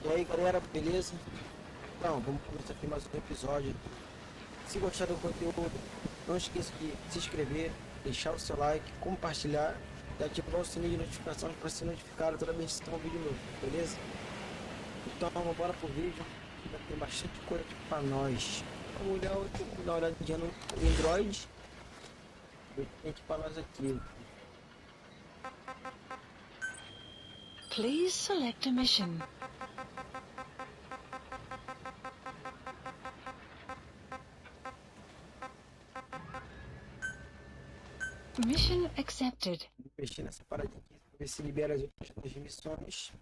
E aí galera, beleza? Então, vamos começar aqui mais um episódio. Se gostar do conteúdo, não esqueça de se inscrever, deixar o seu like, compartilhar e ativar o sininho de notificações para ser notificado toda vez que sair um vídeo novo, beleza? Então vamos embora pro vídeo, ainda tem bastante coisa para nós. Vamos dar uma olhadinha no Android, ver o que tem aqui para nós aqui. Please select a mission. Mission accepted. Vou mexer nessa paradinha aqui para ver se libera as outras duas missões.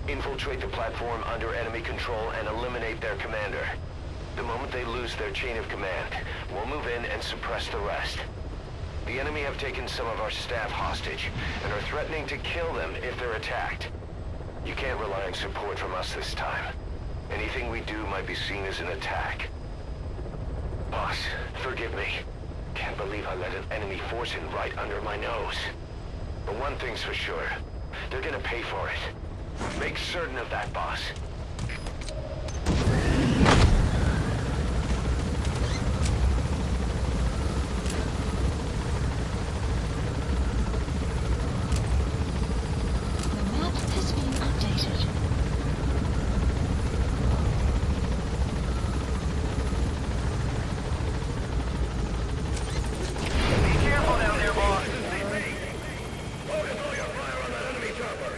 Infiltrate the platform under enemy control and eliminate their commander. The moment they lose their chain of command, we'll move in and suppress the rest. The enemy have taken some of our staff hostage and are threatening to kill them if they're attacked. You can't rely on support from us this time. Anything we do might be seen as an attack. Boss, forgive me. Can't believe I let an enemy force in right under my nose. But one thing's for sure. They're gonna pay for it. Make certain of that, boss. The map has been updated. Be careful down there, boss. Focus all your fire on that enemy chopper.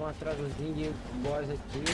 Um atrasozinho de boss aqui.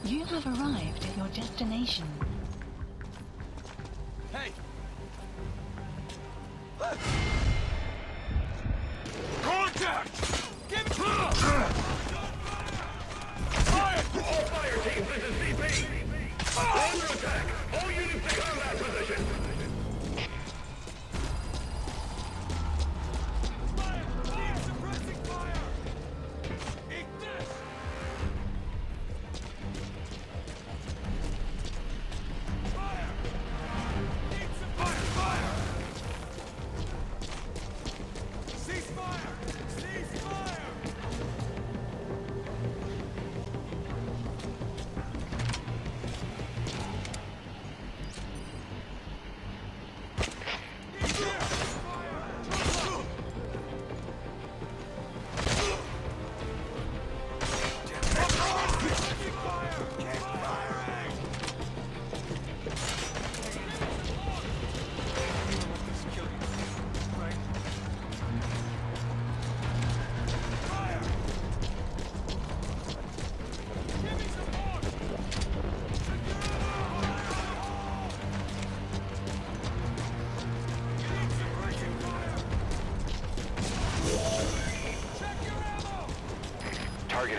You have arrived at your destination. Hey! Contact! Give fire! All fire teams, this is CP. Under attack. All units to combat position. Fire! Need suppressing fire! Eat this! Fire! Need some fire! Fire!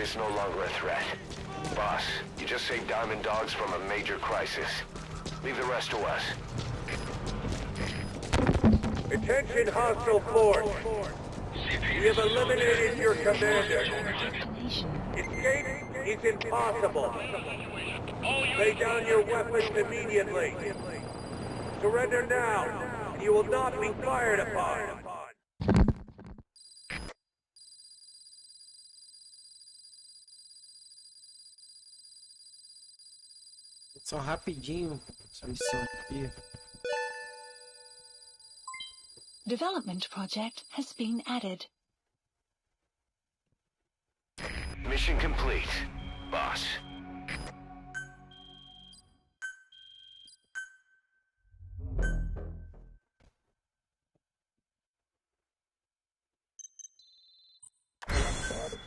is no longer a threat. Boss, you just saved Diamond Dogs from a major crisis. Leave the rest to us. Attention hostile force. We have eliminated your commander. Destination. Escape is impossible. Lay down your weapons immediately. Surrender now, and you will not be fired upon. Só rapidinho essa missão aqui. Development project has been added. Mission complete, boss.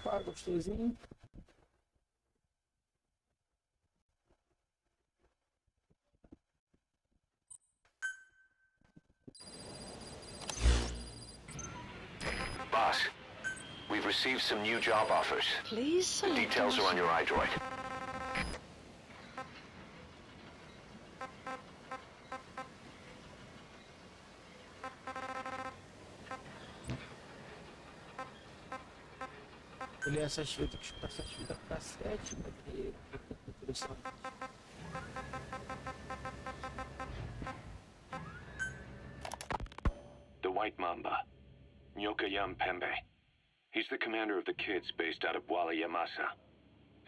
Pá, gostosinho. Boss, we've received some new job offers. Please The select details are on your iDroid. Ele é essas fitas, tem que escutar essas fitas pra cassete, porque interessante. The White Mamba, Nyokayam Pembe. He's the commander of the kids based out of Wala Yamasa.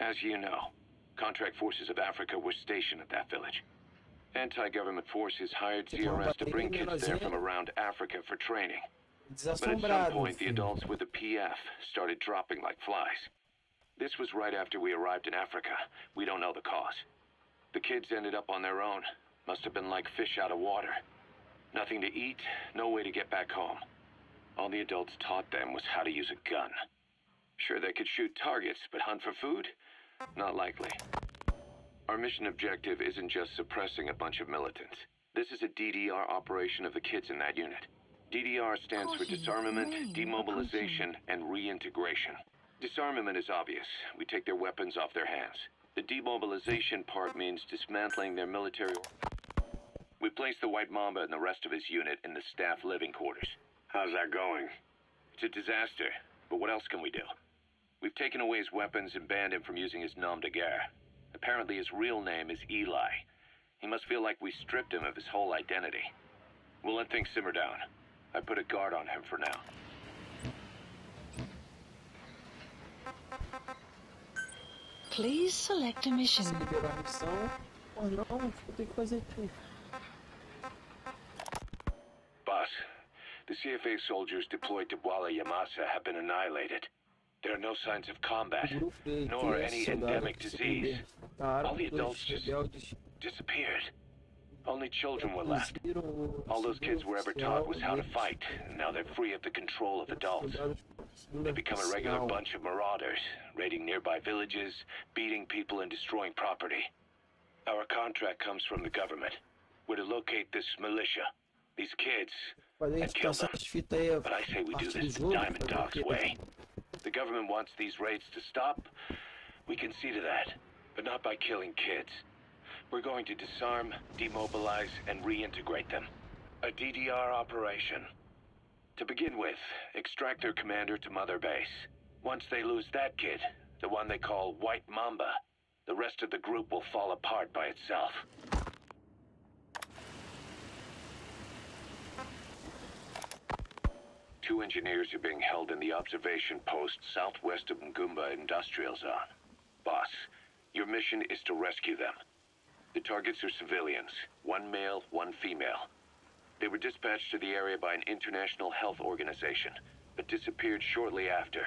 As you know, contract forces of Africa were stationed at that village. Anti-government forces hired CRS to bring kids there from around Africa for training. But at some Desassombrado, point, the filho. adults with the PF started dropping like flies. This was right after we arrived in Africa. We don't know the cause. The kids ended up on their own. Must have been like fish out of water. Nothing to eat, no way to get back home. All the adults taught them was how to use a gun. Sure, they could shoot targets, but hunt for food? Not likely. Our mission objective isn't just suppressing a bunch of militants. This is a DDR operation of the kids in that unit. DDR stands for Disarmament, Demobilization, and Reintegration. Disarmament is obvious. We take their weapons off their hands. The demobilization part means dismantling their military... We place the White Mamba and the rest of his unit in the staff living quarters. How's that going? It's a disaster, but what else can we do? We've taken away his weapons and banned him from using his nom de guerre. Apparently his real name is Eli. He must feel like we stripped him of his whole identity. We'll let things simmer down. I put a guard on him for now. Please select a mission. Se liberou a missão, ou não, o que eu tenho que fazer aqui? Boss, the CFA soldiers deployed to Wala Yamasa have been annihilated. There are no signs of combat, O grupo dele, nor que é any soldado endemic que se disease. libertaram, All the os adults just rebeldes disappeared. Only children were left. reduziram o All those kids were ever taught was how to oficial fight, and now they're free of the control of deles. adults. Soldados They become a regular oficial. bunch of marauders, raiding nearby villages, beating people and destroying property. Our contract comes from the government. We're to locate this militia, these kids, Fazer and kill editar them. essas fitas aí, But I say we do parte do this the jogo, Diamond fazer o Dog's quê? way. The government wants these raids to stop. We can see to that, but not by killing kids. We're going to disarm, demobilize, and reintegrate them. A DDR operation. To begin with, extract their commander to Mother Base. Once they lose that kid, the one they call White Mamba, the rest of the group will fall apart by itself. Two engineers are being held in the observation post southwest of Ngumba Industrial Zone. Boss, your mission is to rescue them. The targets are civilians, one male, one female. They were dispatched to the area by an international health organization, but disappeared shortly after.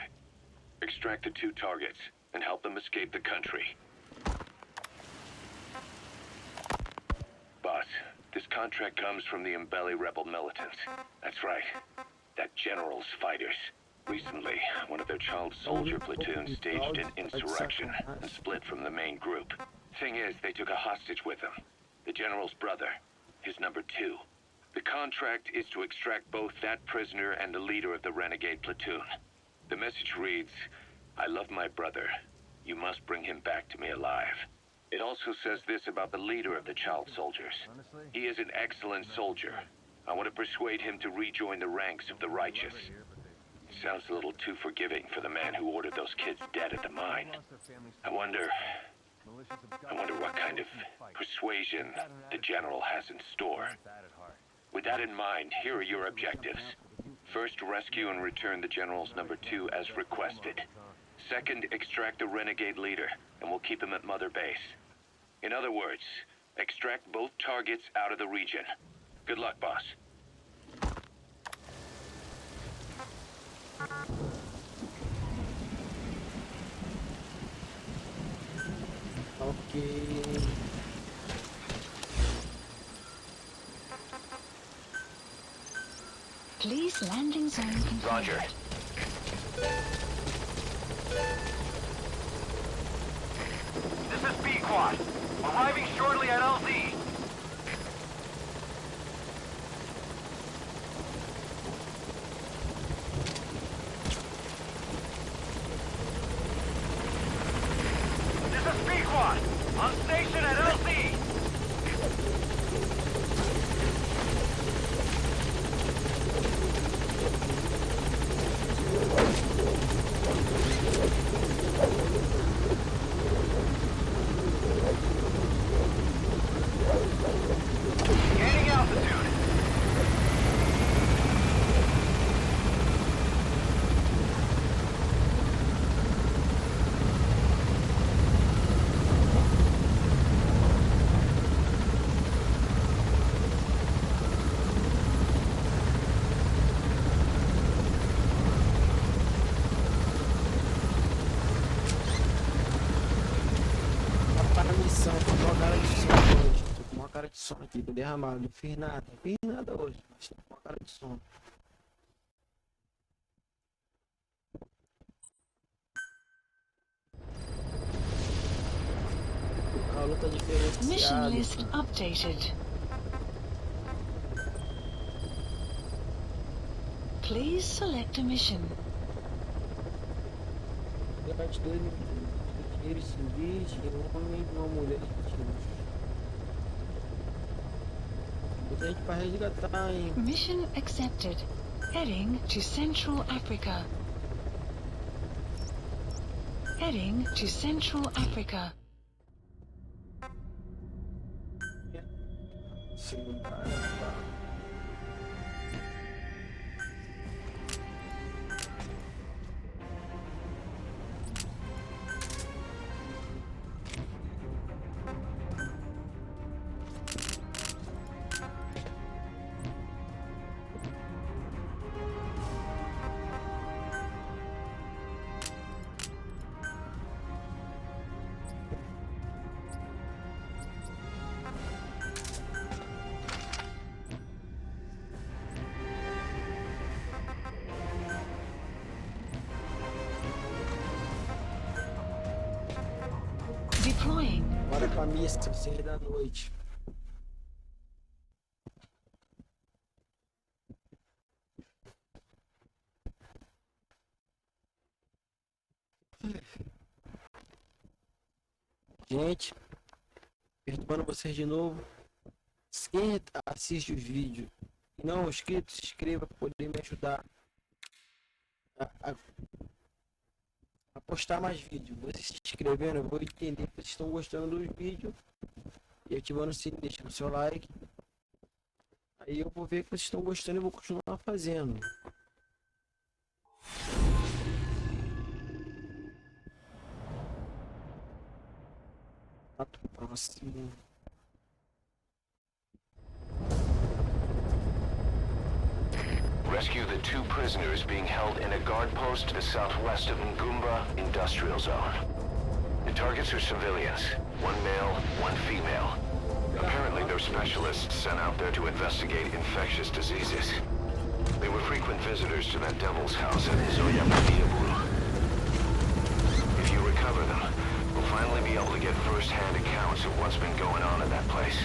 Extract the two targets and help them escape the country. Boss, this contract comes from the Mbele rebel militants. That's right. That general's fighters. Recently, one of their child soldier platoons staged an insurrection and split from the main group. Thing is, they took a hostage with them. The general's brother, his number 2. The contract is to extract both that prisoner and the leader of the renegade platoon. The message reads, I love my brother, You must bring him back to me alive. It also says this about the leader of the child soldiers. He is an excellent soldier. I want to persuade him to rejoin the ranks of the righteous. Sounds a little too forgiving for the man who ordered those kids dead at the mine. I wonder what kind of persuasion the general has in store. With that in mind, here are your objectives. First, rescue and return the general's number 2 as requested. Second, extract the renegade leader, and we'll keep him at Mother Base. In other words, extract both targets out of the region. Good luck, boss. Ok. Please landing zone confirmed. Roger. This is B-Quad. Arriving shortly at LZ. This is B-Quad. On station at LZ. Gaining altitude. Para a missão, tô com uma cara de sono hoje. Tô com uma cara de sono aqui, tô derramado. Não fiz nada hoje. Mas tô com uma cara de sono. A luta Mission diferenciada. list updated. Please select a mission. Debate dois dinheiros civis e um homem e uma mulher vítimas. Muita gente para resgatar, hein? Mission accepted. Heading to Central Africa. Heading to Central Africa. Secundária, tá. Deploying. Bora pra missa, 6 da noite. Gente, perturbando vocês de novo. Quem assiste os vídeos e não é inscrito, se inscreva para poder me ajudar a postar mais vídeos. Vocês se inscrevendo, eu vou entender que vocês estão gostando dos vídeos e ativando o sininho, deixando o seu like. Aí eu vou ver que vocês estão gostando e vou continuar fazendo. Próximo. Rescue the 2 prisoners being held in a guard post to the southwest of Ngumba Industrial Zone. The targets are civilians, 1 male, 1 female. Apparently they're specialists sent out there to investigate infectious diseases. They were frequent visitors to that devil's house at Zoyabadiaburu. If you recover them, we'll finally be able to get first-hand accounts of what's been going on in that place.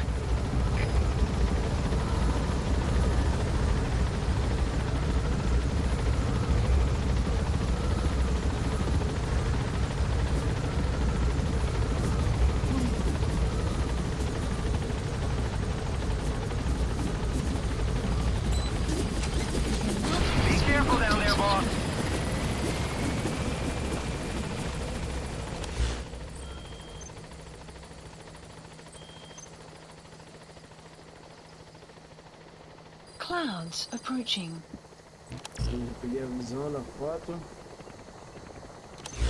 clouds approaching. Sim, já peguei a visão da foto. Eu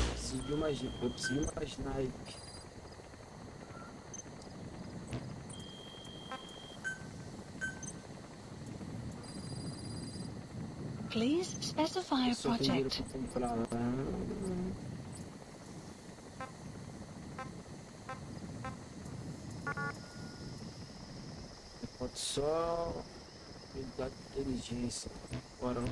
consegui uma snipe. Please specify a Só tem dinheiro project. pra comprar lá. Pode só unidade de inteligência. Bora.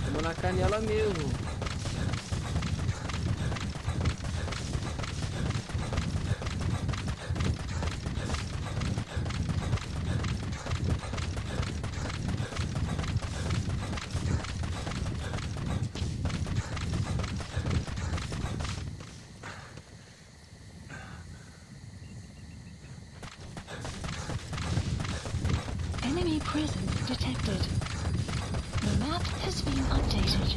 Vamos na canela mesmo. Enemy presence detected. The map has been updated.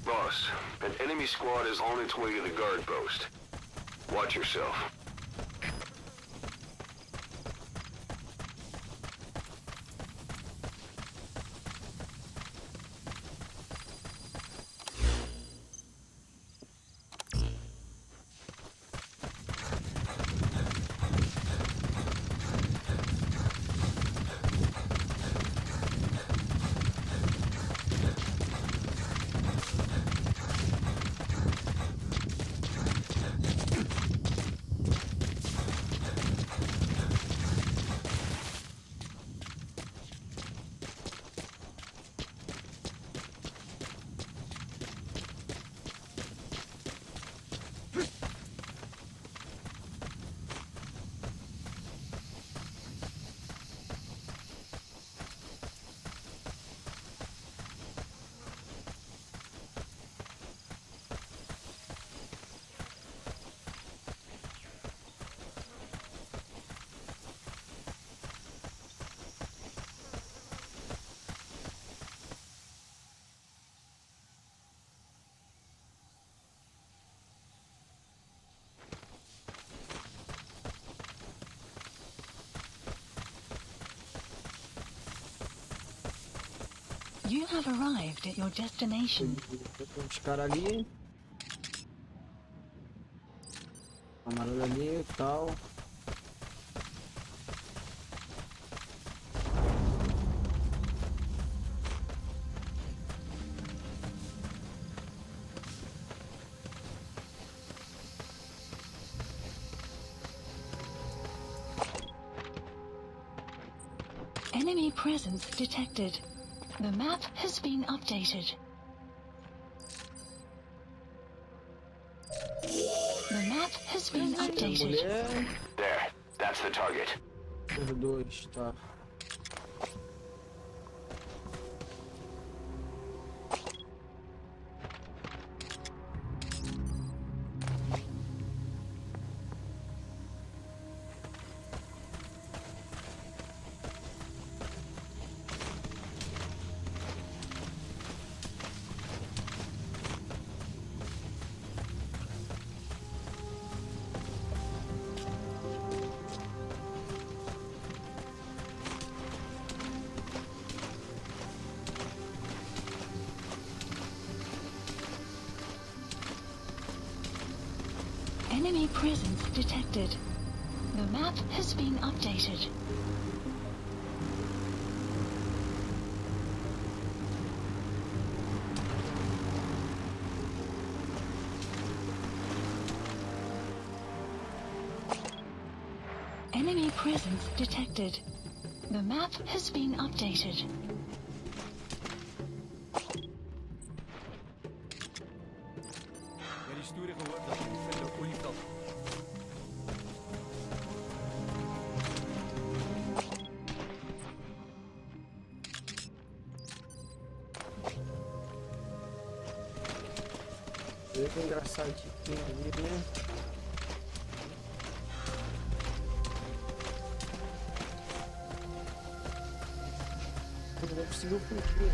Boss, an enemy squad is on its way to the guard post. Watch yourself. You have arrived at your destination. Tem uns caras ali. Camarada ali e tal. Enemy presence detected. The map has been updated. The map has been updated. Mulher. There, that's the target. Número 2, tá. Enemy presence detected. The map has been updated. Enemy presence detected. The map has been updated. Ja, die stoere gehoord dat ik vind op olifant. Olha que engraçadinho ali, né? Ele não conseguiu fugir.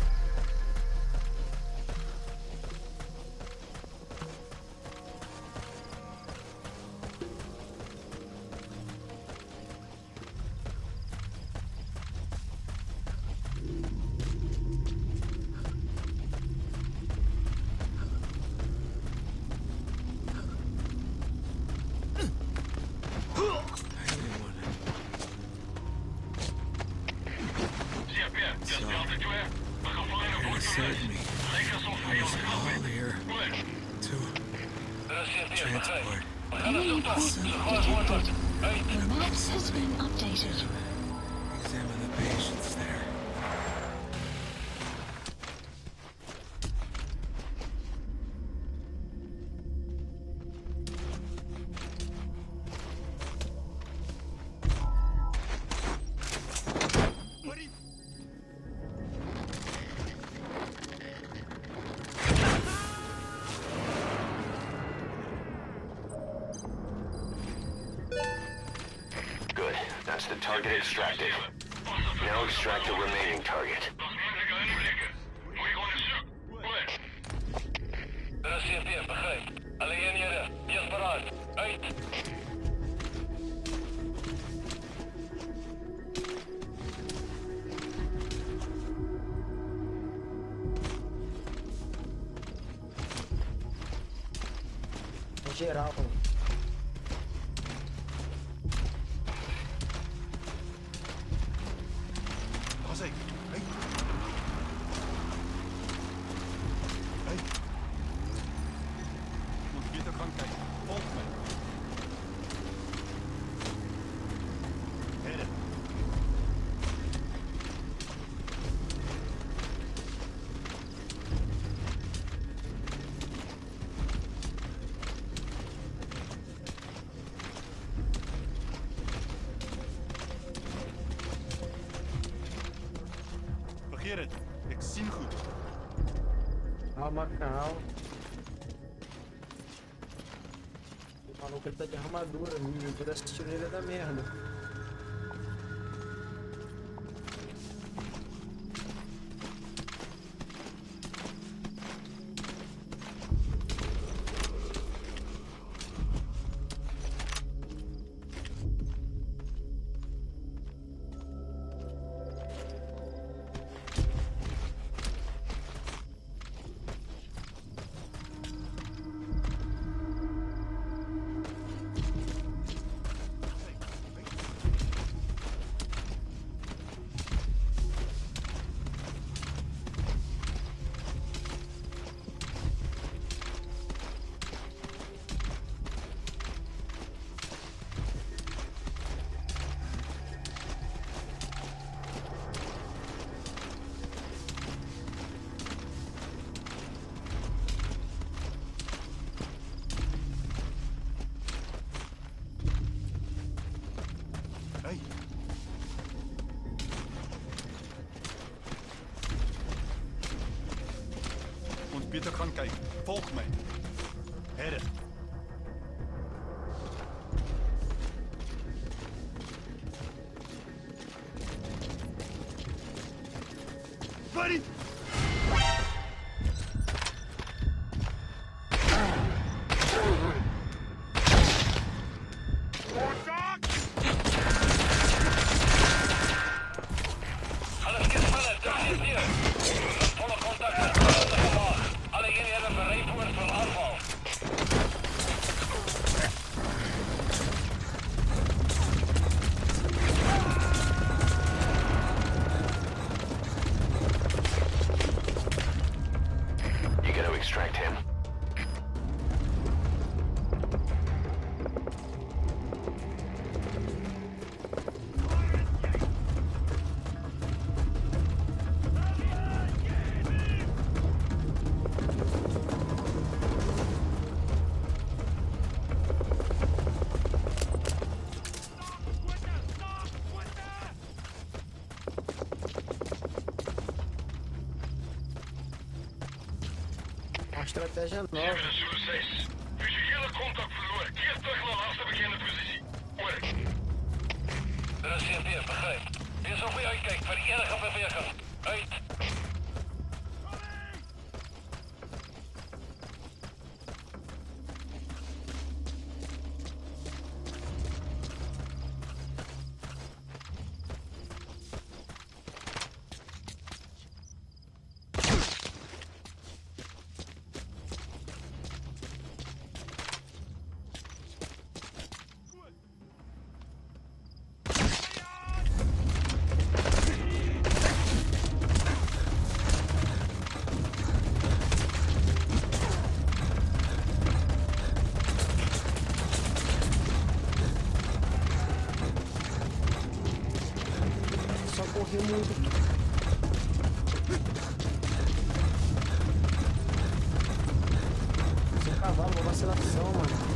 Saved me. I was all here to transport. Enemy presence detected. The map has been updated. Examine the patients there. Good. That's the target extracted. Now extract the remaining target. CP, begrijp. Alleen hier, die is paraat. Uit. Em geral. José, hey. Hey. Moet beter gaan kijken. Volg me. Heren. Begeer het. Ik zie goed. Calma, calma. O maluco ele tá de armadura, menino. Toda essa tireira da merda. Hey. Moet beter gaan kijken. Volg mij. Heren. Buddy! Alles is vanuit, dat is hier. Volle contact met de gevaar. Alle eenheden bereid voor aanval. Uma estratégia nova. Visuele contact verloren. Keer terug naar laatste bekende positie. Over. De CMP, begrijp. Wees op je uitkijkt voor enige beweging. Uit. Só correu muito. Seu cavalo, uma vacilação, mano.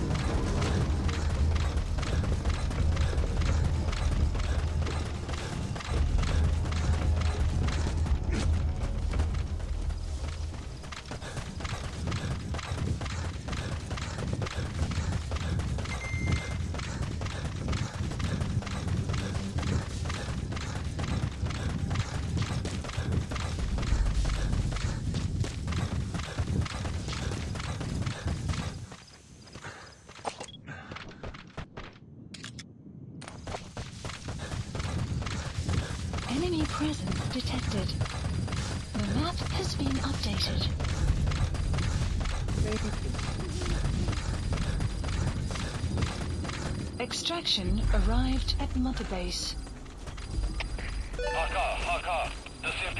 Enemy presence detected. The map has been updated. Extraction arrived at Mother Base. HK, de CMP.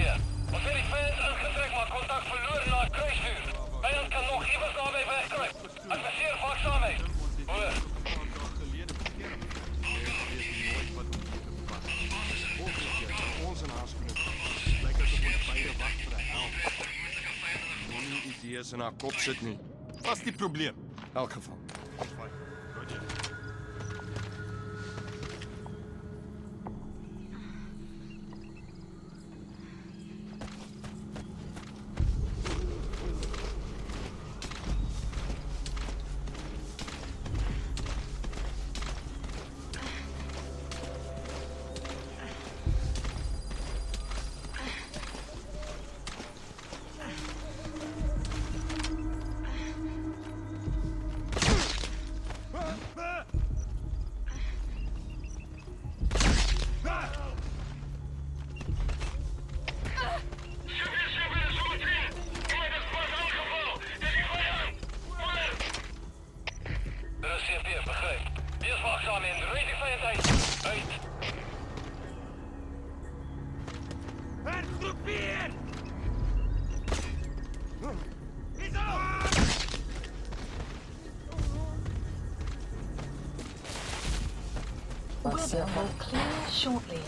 We zijn die fans ingetrekt, maar contact verloren naar het kruisvuur. Vijand kan nog even daarbij wegkruipen. Adviseer waakzaamheid. Over. Ideeën in haar kop zit niet. Dat is die probleem. In elk geval. Weather will clear shortly.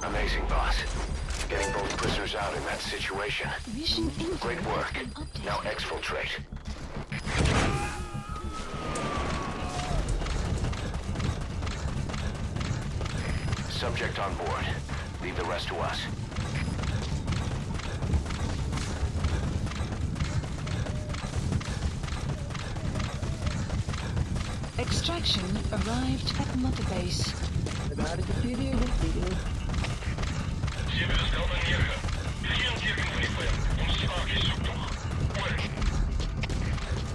Amazing, boss. Getting both prisoners out in that situation. Mission info Great work. has been updated. Now exfiltrate. Subject on board. Leave the rest to us. Extraction arrived at Mother Base. Na área de perigo, filho.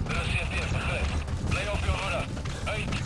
De CMP, begrijp. Blijf op je hoede. Uit.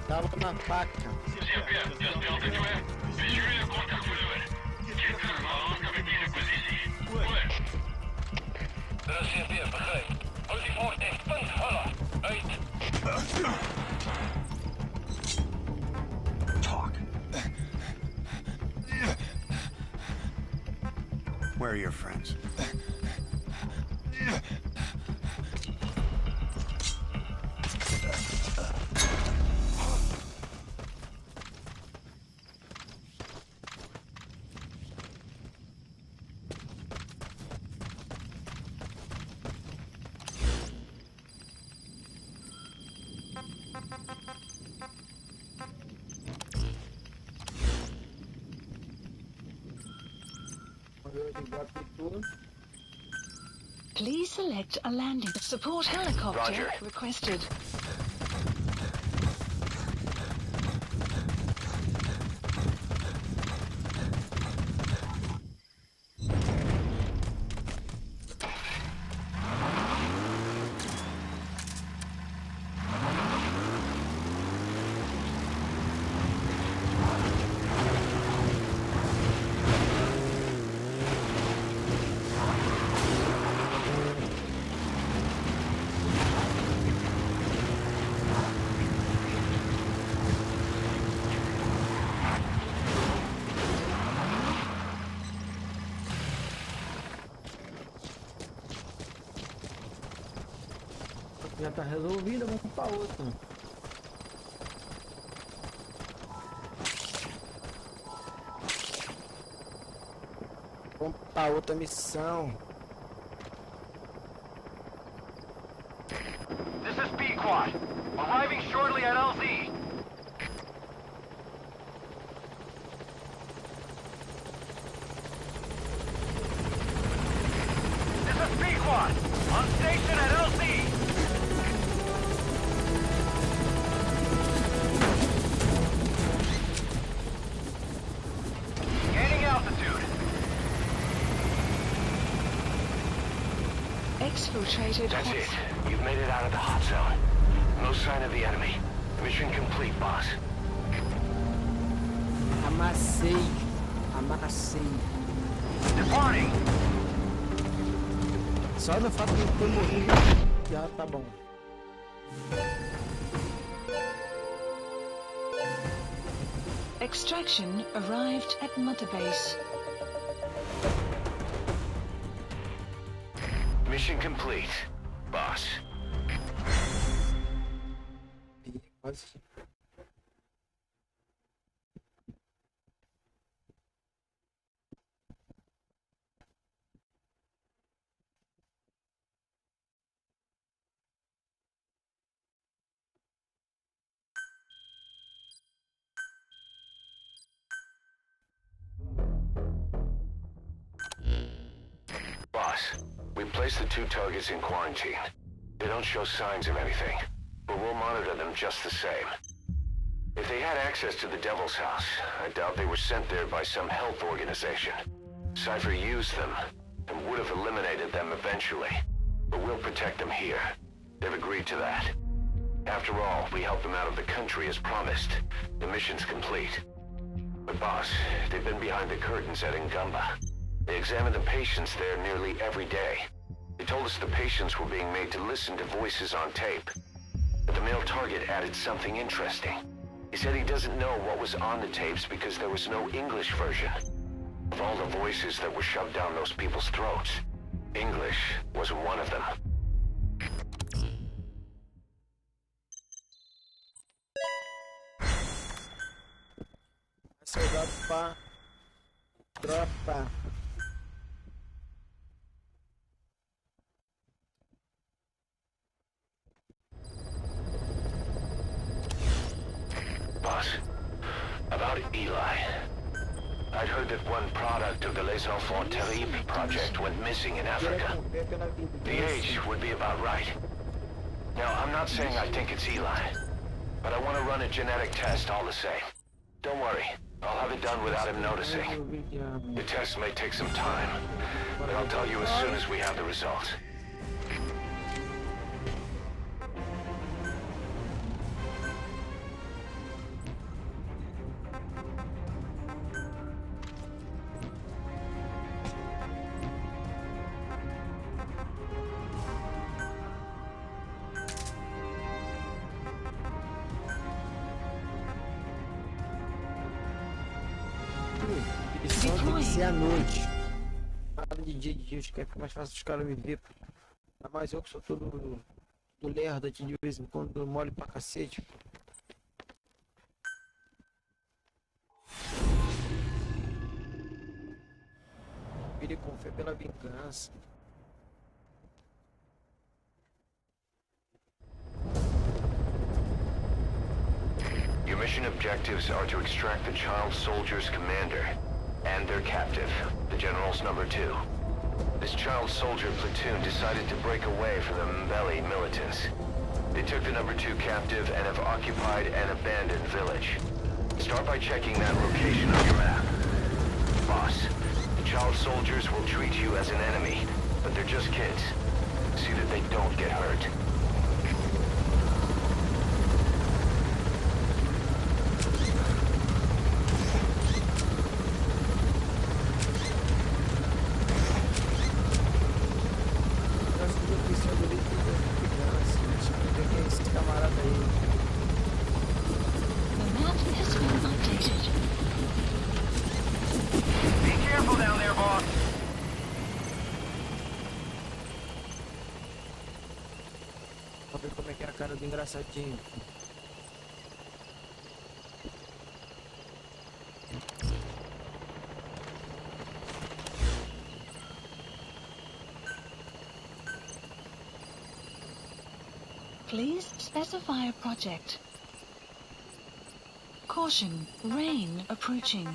Tava na faca. CP, dit is Delta 2. Visuele contact verloren. Keer terug naar aangewezen positie. Over. Er is CP, begrijp. Hou die voort in punt, hulla. Uit. Talk. Where are your friends? Please select a landing. Support helicopter Roger. requested. Já tá resolvida, vamos pra outra. Vamos pra outra missão. This is B-Quad. Arriving shortly at LZ. This is B-Quad. On station at LZ. Gaining altitude. Exfiltrated. That's it. You've made it out of the hot zone. No sign of the enemy. Mission complete, boss. Amassei. Amassei. Departing. Só no fato de eu ter morrido já tá bom. Extraction arrived at Mother Base. Mission complete, boss. Quase. Boss, we placed the two targets in quarantine. They don't show signs of anything, but we'll monitor them just the same. If they had access to the Devil's House, I doubt they were sent there by some health organization. Cypher used them, and would have eliminated them eventually. But we'll protect them here. They've agreed to that. After all, we helped them out of the country as promised. The mission's complete. But boss, they've been behind the curtains at Ngamba. They examined the patients there nearly every day. They told us the patients were being made to listen to voices on tape. But the male target added something interesting. He said he doesn't know what was on the tapes because there was no English version. Of all the voices that were shoved down those people's throats, English wasn't one of them. Soldado pra tropa. Boss, about Eli. I'd heard that one product of the Les Enfants Terribles project went missing in Africa. The age would be about right. Now, I'm not saying I think it's Eli, but I want to run a genetic test all the same. Don't worry, I'll have it done without him noticing. The test may take some time, but I'll tell you as soon as we have the results. ser à noite. Nada de dia, acho que é mais fácil os caras me ver. Ainda mais eu que sou todo lerdo aqui de vez em quando, mole pra cacete. Mire com fé pela vingança. Your mission objectives are to extract the child soldier's commander and their captive, the General's number 2. This child soldier platoon decided to break away from the Mbeli militants. They took the number 2 captive and have occupied an abandoned village. Start by checking that location on your map. Boss, the child soldiers will treat you as an enemy, but they're just kids. See that they don't get hurt. Vamos ver como é que é a cara do engraçadinho. Please specify a project. Caution, rain approaching.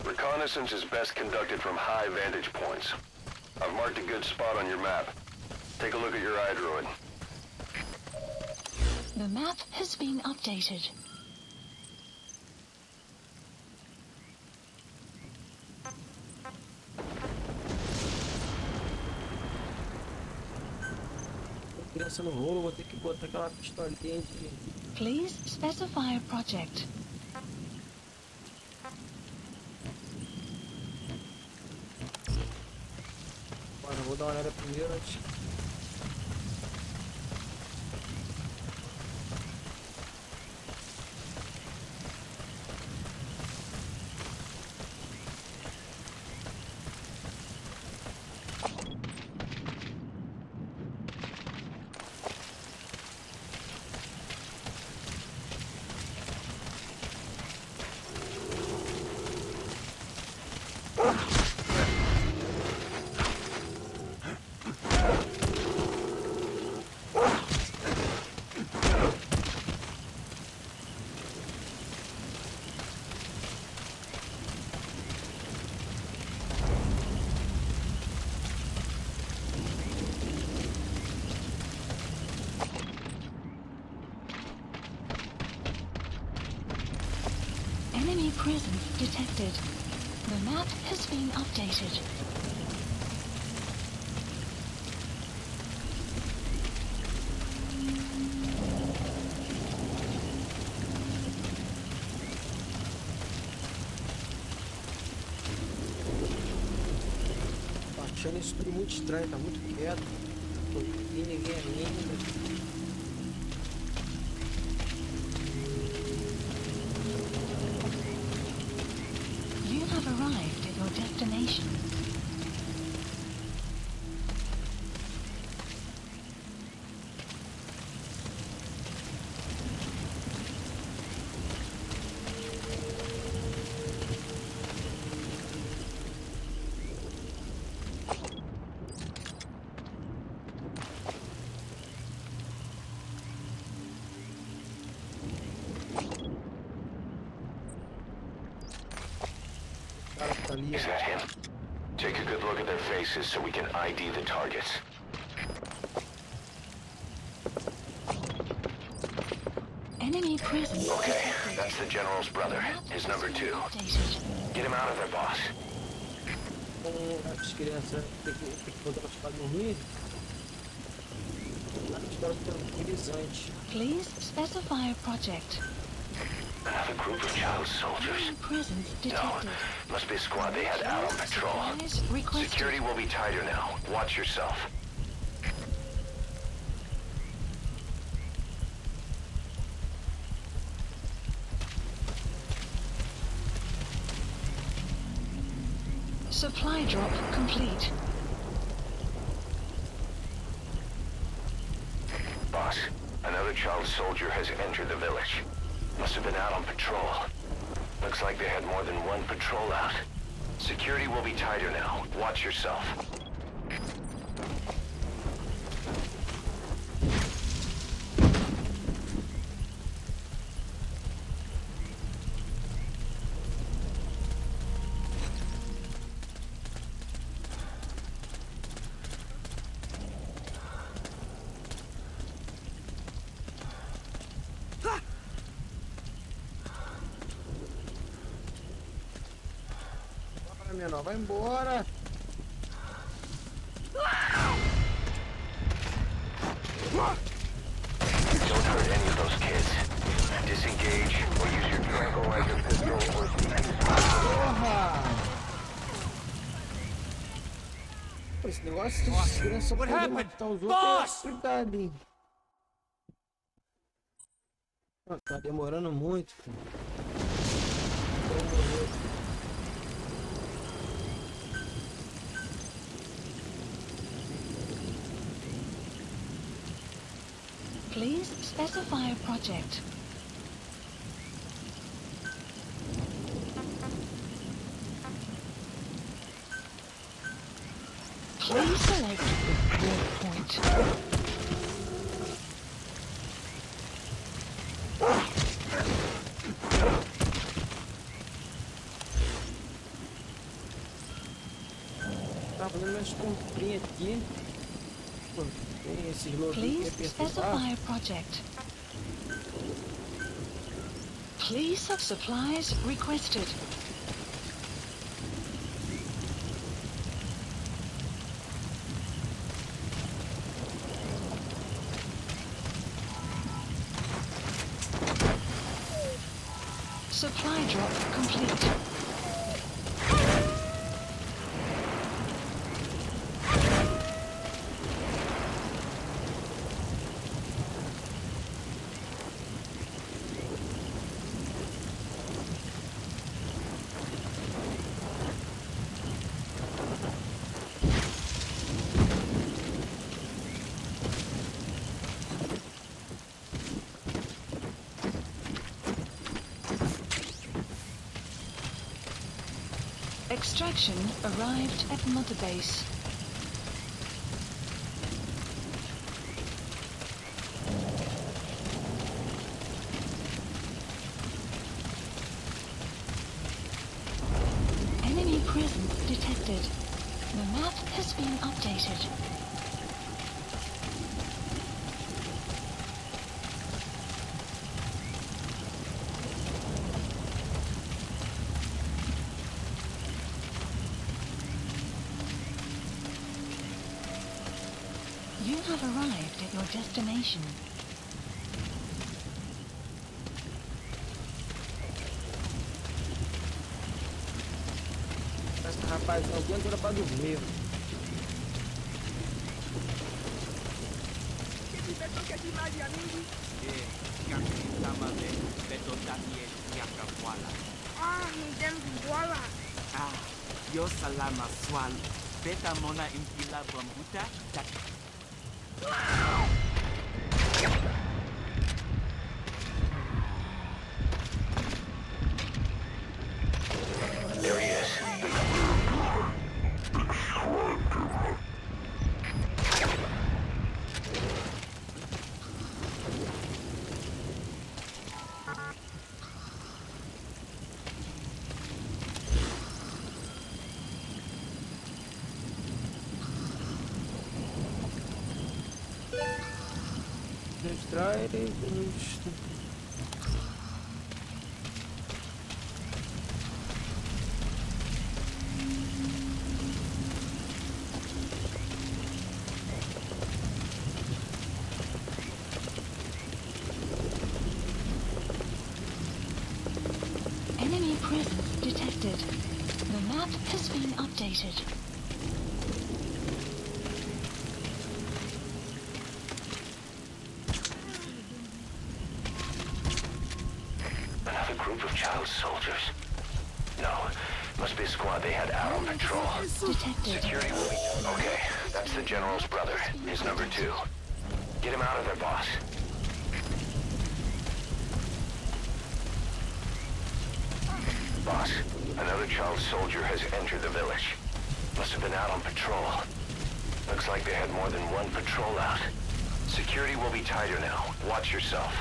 Reconnaissance is best conducted from high vantage points. I've marked a good spot on your map. Take a look at your iDroid. The map has been updated. Criança no rolo, vou ter que botar aquela pistolinha de... Please specify a project. Bora, vou dar uma olhada primeiro antes. Enemy presence detected. The map has been updated. Tô achando isso tudo muito estranho, tá muito quieto. Não vi ninguém ainda. You have arrived at your destination. cara que tá ali. Is that him? Take a good look at their faces so we can ID the targets. Enemy presence Okay, detected. that's the General's brother, his number 2. Updated. Get him out of there, boss. As crianças têm que botar elas para dormir. A história é tranquilizante. Please specify a project. Another group of child soldiers. Enemy presence No, detected. must be a squad they had out on patrol. Supplies requested. Security will be tighter now. Watch yourself. Supply drop complete. Boss, another child soldier has entered the village. Must have been out on patrol. Looks like they had more than one patrol out. Security will be tighter now. Watch yourself. Bora, menor, vai embora. Don't hurt any of those kids. Disengage or use your tranquilizer pistol or Porra! Pô, esse negócio de criança poder matar os outros é complicado, hein? Ah, tá demorando muito, cara. Please specify a project. Please select waypoint point. Tá fazendo minhas comprinhas aqui. Pô, tem esses logos Please aqui specify a project. Please have supplies requested. Supply drop complete. Extraction arrived at Mother Base. Enemy presence detected. The map has been updated. You have arrived at your destination. Esse rapaz não aguenta pra dormir. Yo salama swal. Beta mona impila bambuta. There he is. atrás. Enemy presence detected. The map has been updated. Another group of child soldiers. No, must be a squad they had out on patrol. Detected. Security will be... Okay, that's the General's brother, his number 2. Get him out of there, boss. Boss, another child soldier has entered the village. Must have been out on patrol. Looks like they had more than one patrol out. Security will be tighter now. Watch yourself.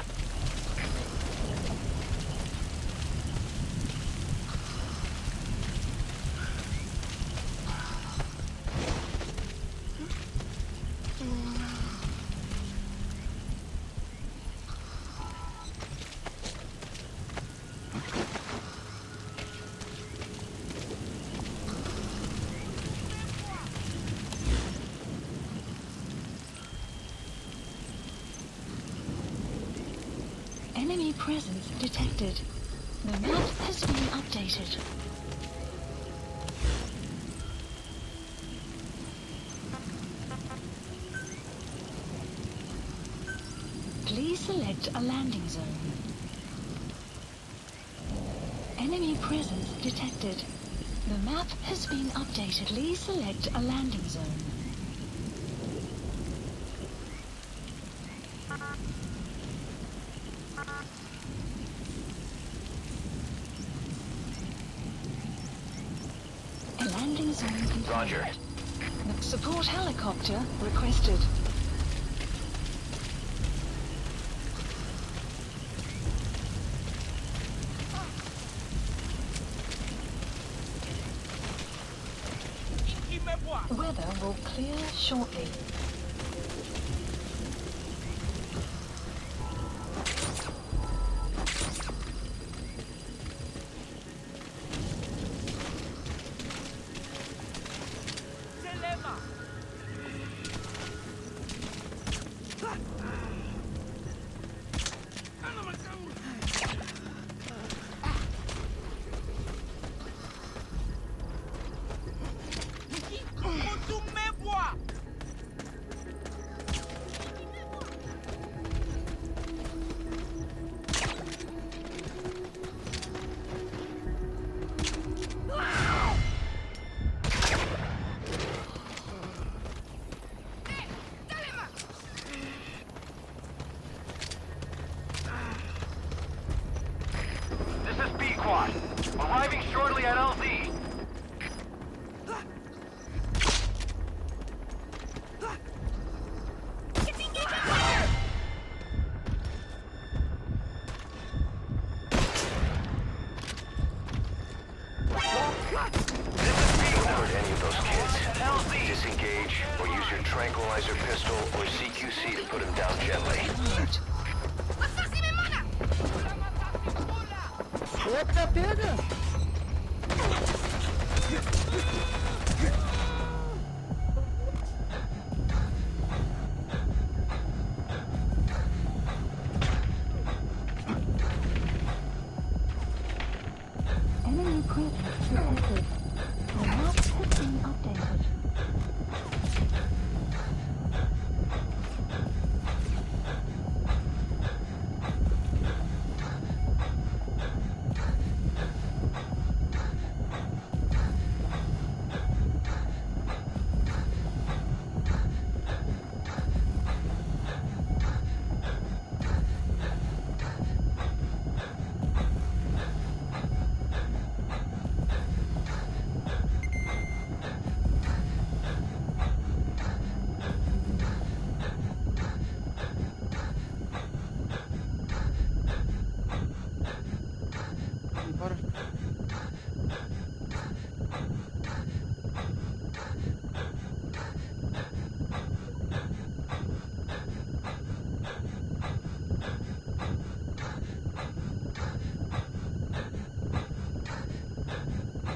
Enemy presence detected. The map has been updated. Please select a landing zone. Enemy presence detected. The map has been updated. Please select a landing zone. A landing zone confirmed. Roger. Support helicopter requested. Weather will clear shortly. This is B-Quad. Arriving shortly at LZ. Any of those kids. Disengage or use your tranquilizer pistol or CQC to put him down gently. Eita, pega! Enemy presence detected. The map has been updated.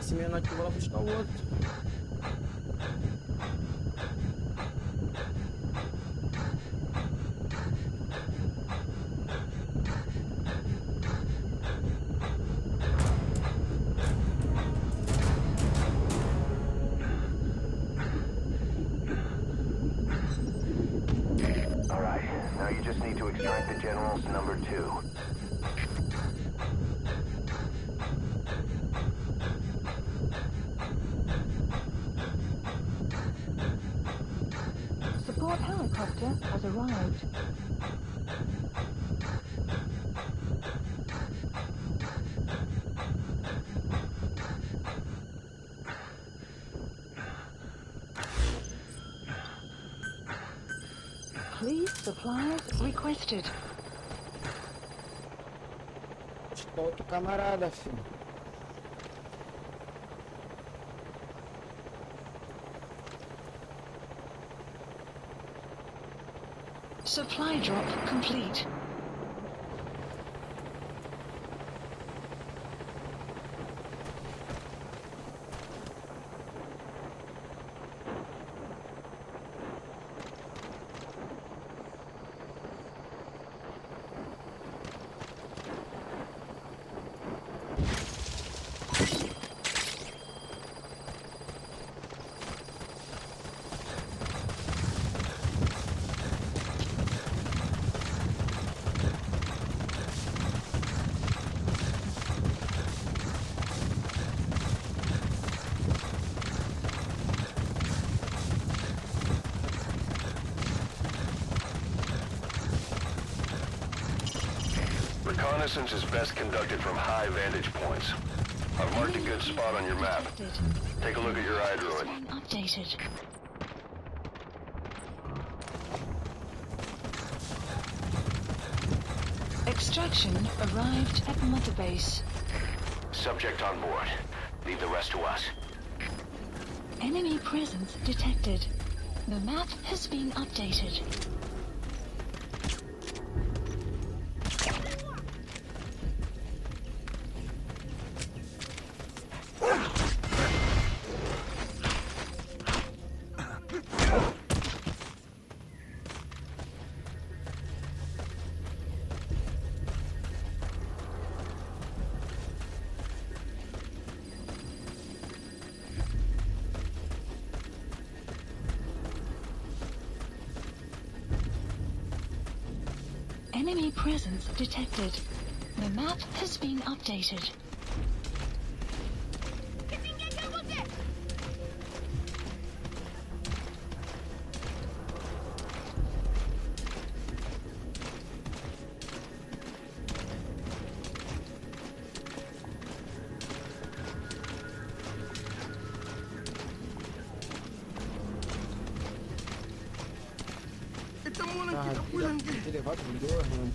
abastecimento nativo, vou lá buscar o outro. Alright, now you just need to extract the general's number 2. Support helicopter has arrived. Please supplies requested. Buscar outro camarada, filho. Supply drop complete. Reconnaissance is best conducted from high vantage points. I've marked a good spot on your map. Take a look at your iDroid. Updated. Extraction arrived at Mother Base. Subject on board. Leave the rest to us. Enemy presence detected. The map has been updated. Enemy presence detected. The map has been updated. Ter levado melhor, mano.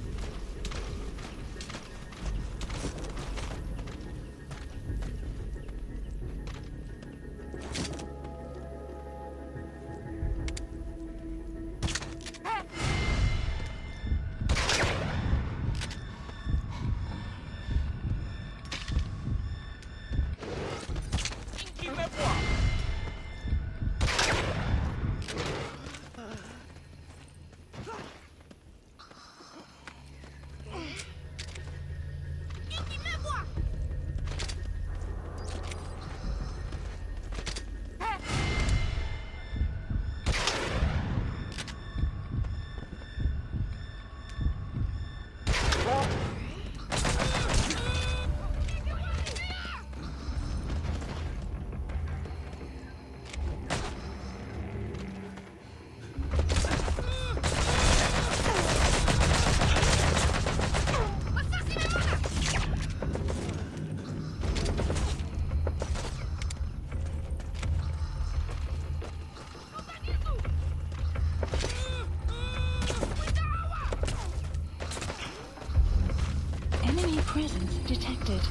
Presence detected.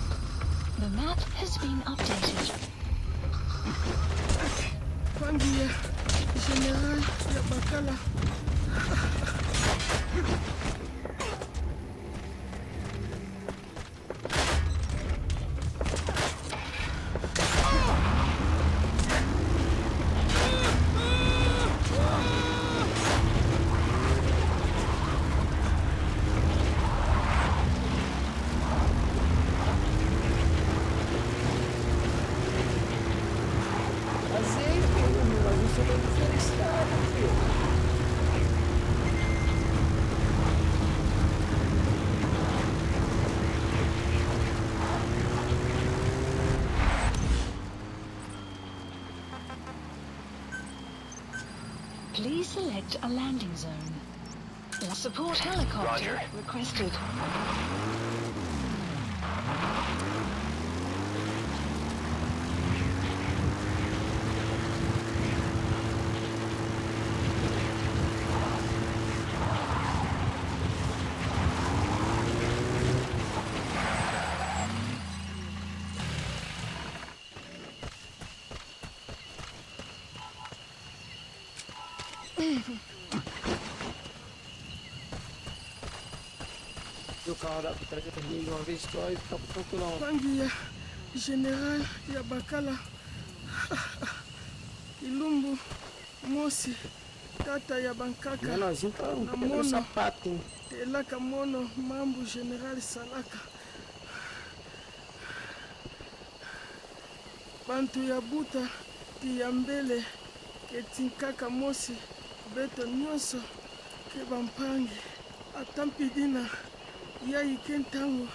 The map has been updated. Panggil General, dia bakal lah. Você não diferenciado, filho. Please select a landing zone. A support helicopter Roger. requested. O carro dá pra trazer de uma vez só e ficar tranquilão. Pangia, General Yabakala, Ilumbu, Mosi, Tata Yabankaka, Menorzinho tá um pouco no sapato, hein? Elaka Mono, Mambo, General Salaka. Bantu Yabuta, Tiyambele, Ketinkaka Mosi, Beto Nyoso, Kebampangi, Atampidina. Yai kentango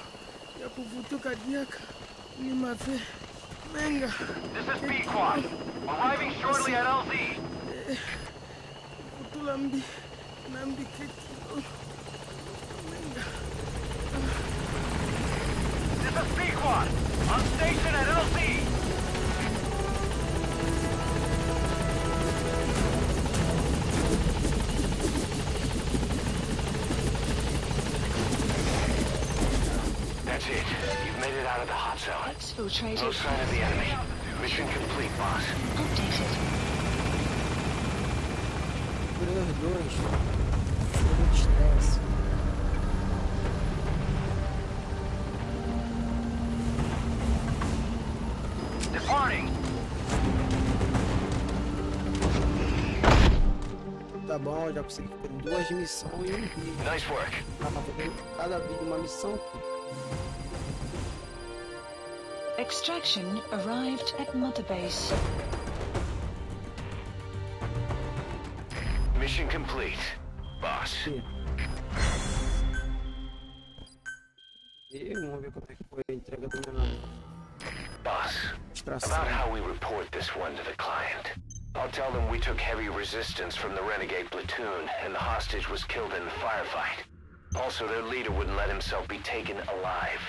ya kuvutuka diaka ni mave menga. This is B-Quad. Arriving shortly at LZ. Kutula nambi keti menga. This is B-Quad. On station at LZ. That's it. You've made it out of the hot zone. Exfiltrated. No sign of the enemy. Mission complete, boss. Updated. Por os dois. Muito estresse. Departing. Tá bom, já consegui fazer 2 missões em um vídeo. Nice work. Tava fazendo cada vídeo uma missão. Extraction arrived at Mother Base. Mission complete, boss. E vamos ver como é que foi a entrega do meu nome. Boss, about how we report this one to the client. I'll tell them we took heavy resistance from the renegade platoon and the hostage was killed in the firefight. Also, their leader wouldn't let himself be taken alive.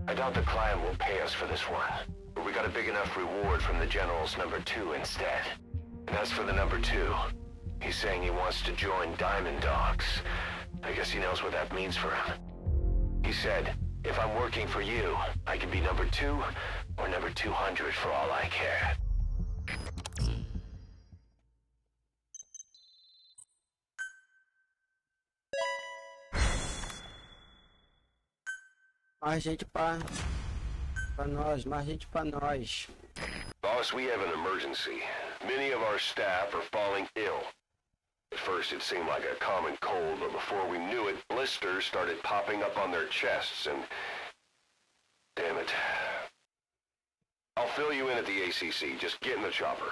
I doubt the client will pay us for this one, but we got a big enough reward from the General's number 2 instead. And as for the number 2, he's saying he wants to join Diamond Dogs. I guess he knows what that means for him. He said, if I'm working for you, I can be number 2 or number 200 for all I care. Mais gente pra nós, mais gente pra nós. Boss, we have an emergency. Many of our staff are falling ill. At first it seemed like a common cold, but before we knew it, blisters started popping up on their chests and... Damn it. I'll fill you in at the ACC. Just get in the chopper.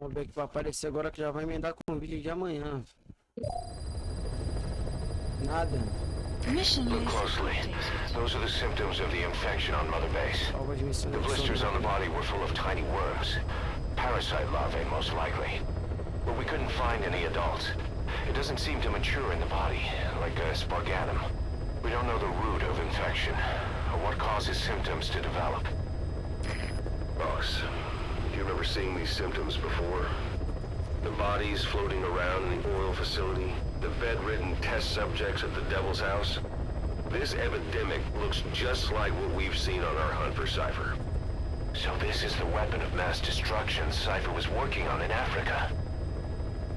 Vamos ver o que vai aparecer agora, que já vai emendar com o vídeo de amanhã. Nada. Look closely. Those are the symptoms of the infection on Mother Base. The blisters on the body were full of tiny worms. Parasite larvae, most likely. But we couldn't find any adults. It doesn't seem to mature in the body, like a spargatum. We don't know the root of infection, or what causes symptoms to develop. Boss, you remember seeing these symptoms before? The bodies floating around in the oil facility, the bedridden test subjects at the Devil's House. This epidemic looks just like what we've seen on our hunt for Cypher. So this is the weapon of mass destruction Cypher was working on in Africa.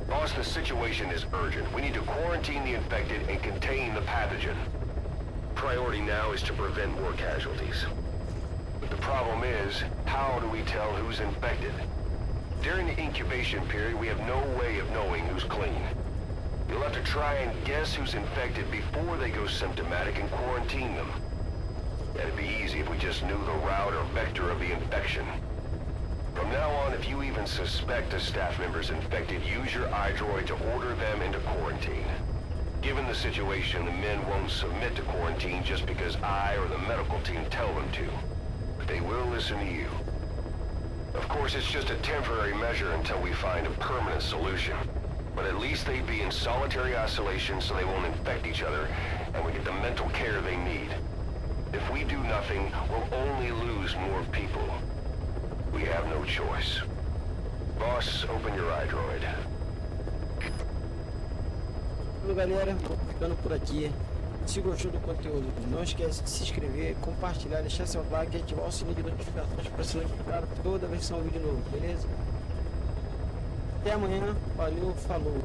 Boss, the situation is urgent. We need to quarantine the infected and contain the pathogen. Priority now is to prevent more casualties. But the problem is, how do we tell who's infected? During the incubation period, we have no way of knowing who's clean. You'll have to try and guess who's infected before they go symptomatic and quarantine them. It'd be easy if we just knew the route or vector of the infection. From now on, if you even suspect a staff member's infected, use your iDroid to order them into quarantine. Given the situation, the men won't submit to quarantine just because I or the medical team tell them to. But they will listen to you. Of course, it's just a temporary measure until we find a permanent solution. But at least they'd be in solitary isolation so they won't infect each other, and we get the mental care they need. If we do nothing, we'll only lose more people. We have no choice. Boss, open your iDroid. Então, galera, vou ficando por aqui. Se gostou do conteúdo, não esquece de se inscrever, compartilhar, deixar seu like e ativar o sininho de notificações para ser notificado toda vez que sair um vídeo novo, beleza? Até amanhã, valeu, falou!